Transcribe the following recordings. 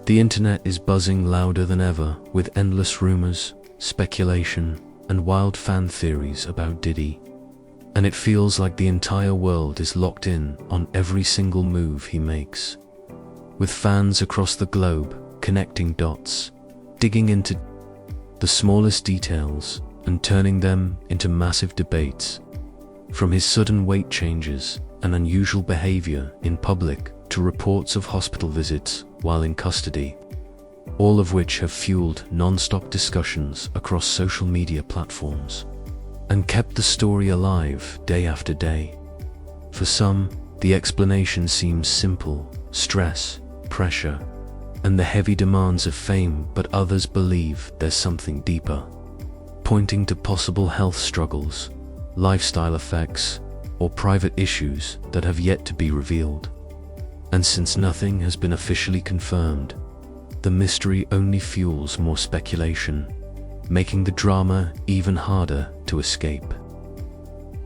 The internet is buzzing louder than ever with endless rumors, speculation, and wild fan theories about Diddy. And it feels like the entire world is locked in on every single move he makes. With fans across the globe connecting dots, digging into the smallest details and turning them into massive debates. From his sudden weight changes and unusual behavior in public to reports of hospital visits while in custody, all of which have fueled non-stop discussions across social media platforms and kept the story alive day after day. For some, the explanation seems simple: stress, pressure, and the heavy demands of fame, but others believe there's something deeper, pointing to possible health struggles, lifestyle effects, or private issues that have yet to be revealed. And since nothing has been officially confirmed, the mystery only fuels more speculation, making the drama even harder to escape.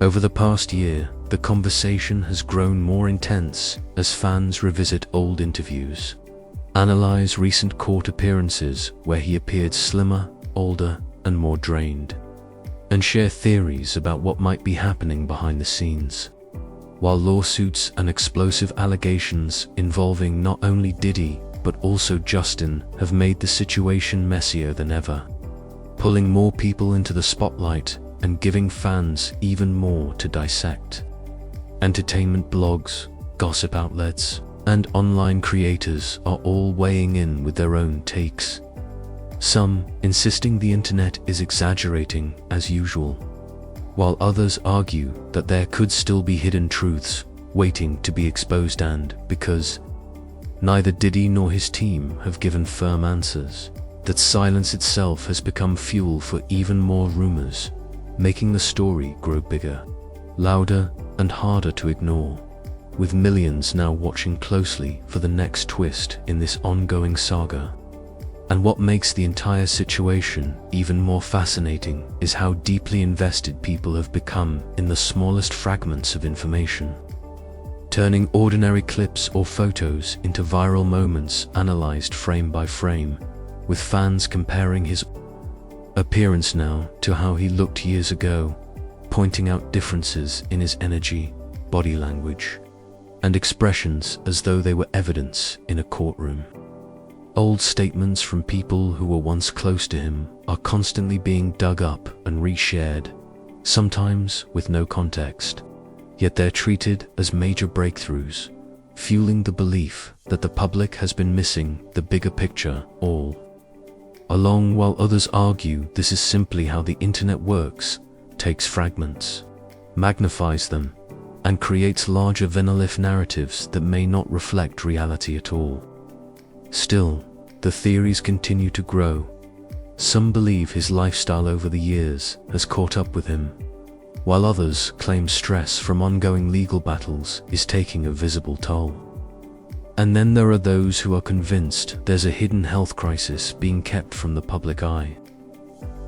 Over the past year, the conversation has grown more intense as fans revisit old interviews, analyze recent court appearances where he appeared slimmer, older, and more drained, and share theories about what might be happening behind the scenes. While lawsuits and explosive allegations involving not only Diddy but also Justin have made the situation messier than ever, pulling more people into the spotlight and giving fans even more to dissect. Entertainment blogs, gossip outlets, and online creators are all weighing in with their own takes. Some insisting the internet is exaggerating as usual, while others argue that there could still be hidden truths waiting to be exposed, and because neither Diddy nor his team have given firm answers, that silence itself has become fuel for even more rumors, making the story grow bigger, louder, and harder to ignore, with millions now watching closely for the next twist in this ongoing saga. And what makes the entire situation even more fascinating is how deeply invested people have become in the smallest fragments of information, turning ordinary clips or photos into viral moments analyzed frame by frame, with fans comparing his appearance now to how he looked years ago, pointing out differences in his energy, body language, and expressions as though they were evidence in a courtroom. Old statements from people who were once close to him are constantly being dug up and reshared, sometimes with no context, yet they're treated as major breakthroughs, fueling the belief that the public has been missing the bigger picture all along, while others argue this is simply how the internet works: takes fragments, magnifies them, and creates larger vanilla narratives that may not reflect reality at all. Still, the theories continue to grow. Some believe his lifestyle over the years has caught up with him, while others claim stress from ongoing legal battles is taking a visible toll. And then there are those who are convinced there's a hidden health crisis being kept from the public eye.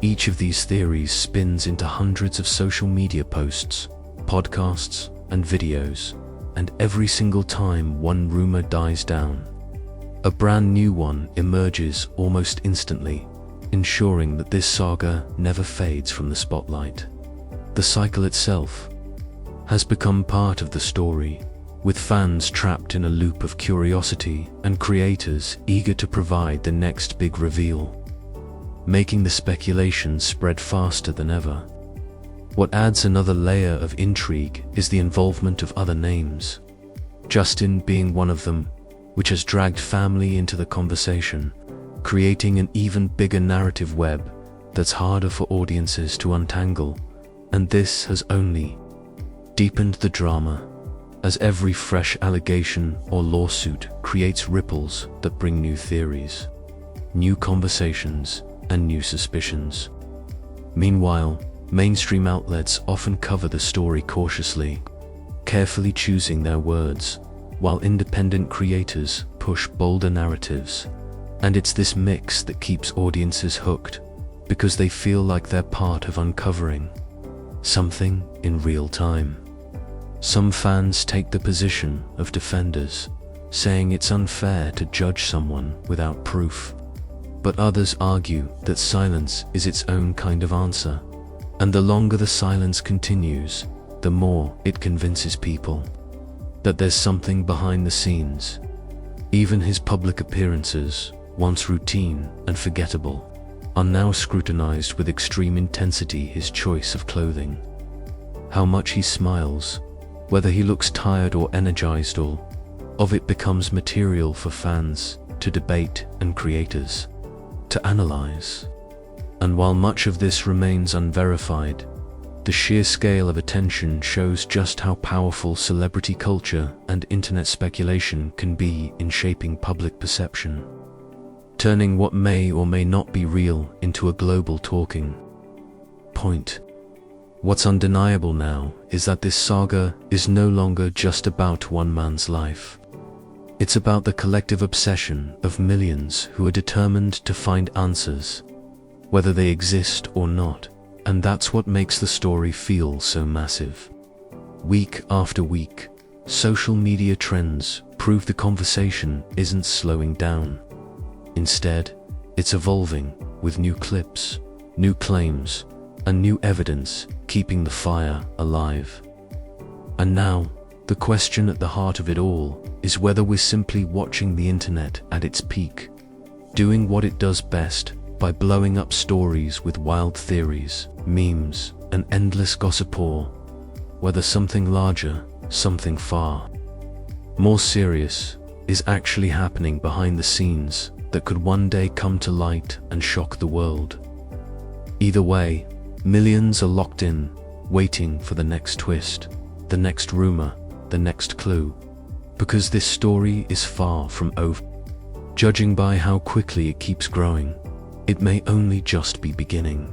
Each of these theories spins into hundreds of social media posts, podcasts, and videos, and every single time one rumor dies down, a brand new one emerges almost instantly, ensuring that this saga never fades from the spotlight. The cycle itself has become part of the story, with fans trapped in a loop of curiosity and creators eager to provide the next big reveal, making the speculation spread faster than ever. What adds another layer of intrigue is the involvement of other names, Justin being one of them, which has dragged family into the conversation, creating an even bigger narrative web that's harder for audiences to untangle. And this has only deepened the drama, as every fresh allegation or lawsuit creates ripples that bring new theories, new conversations, and new suspicions. Meanwhile, mainstream outlets often cover the story cautiously, carefully choosing their words, while independent creators push bolder narratives. And it's this mix that keeps audiences hooked, because they feel like they're part of uncovering something in real time. Some fans take the position of defenders, saying it's unfair to judge someone without proof. But others argue that silence is its own kind of answer, and the longer the silence continues, the more it convinces people that there's something behind the scenes. Even his public appearances, once routine and forgettable, are now scrutinized with extreme intensity. His choice of clothing, how much he smiles, whether he looks tired or energized, all of it becomes material for fans to debate and creators to analyze. And while much of this remains unverified, the sheer scale of attention shows just how powerful celebrity culture and internet speculation can be in shaping public perception, turning what may or may not be real into a global talking point. What's undeniable now is that this saga is no longer just about one man's life. It's about the collective obsession of millions who are determined to find answers, whether they exist or not, and that's what makes the story feel so massive. Week after week, social media trends prove the conversation isn't slowing down. Instead, it's evolving with new clips, new claims, and new evidence keeping the fire alive. And now, the question at the heart of it all is whether we're simply watching the internet at its peak, doing what it does best by blowing up stories with wild theories, memes, and endless gossip, or whether something larger, something far more serious, is actually happening behind the scenes that could one day come to light and shock the world. Either way, millions are locked in, waiting for the next twist, the next rumor, the next clue, because this story is far from over. Judging by how quickly it keeps growing, it may only just be beginning.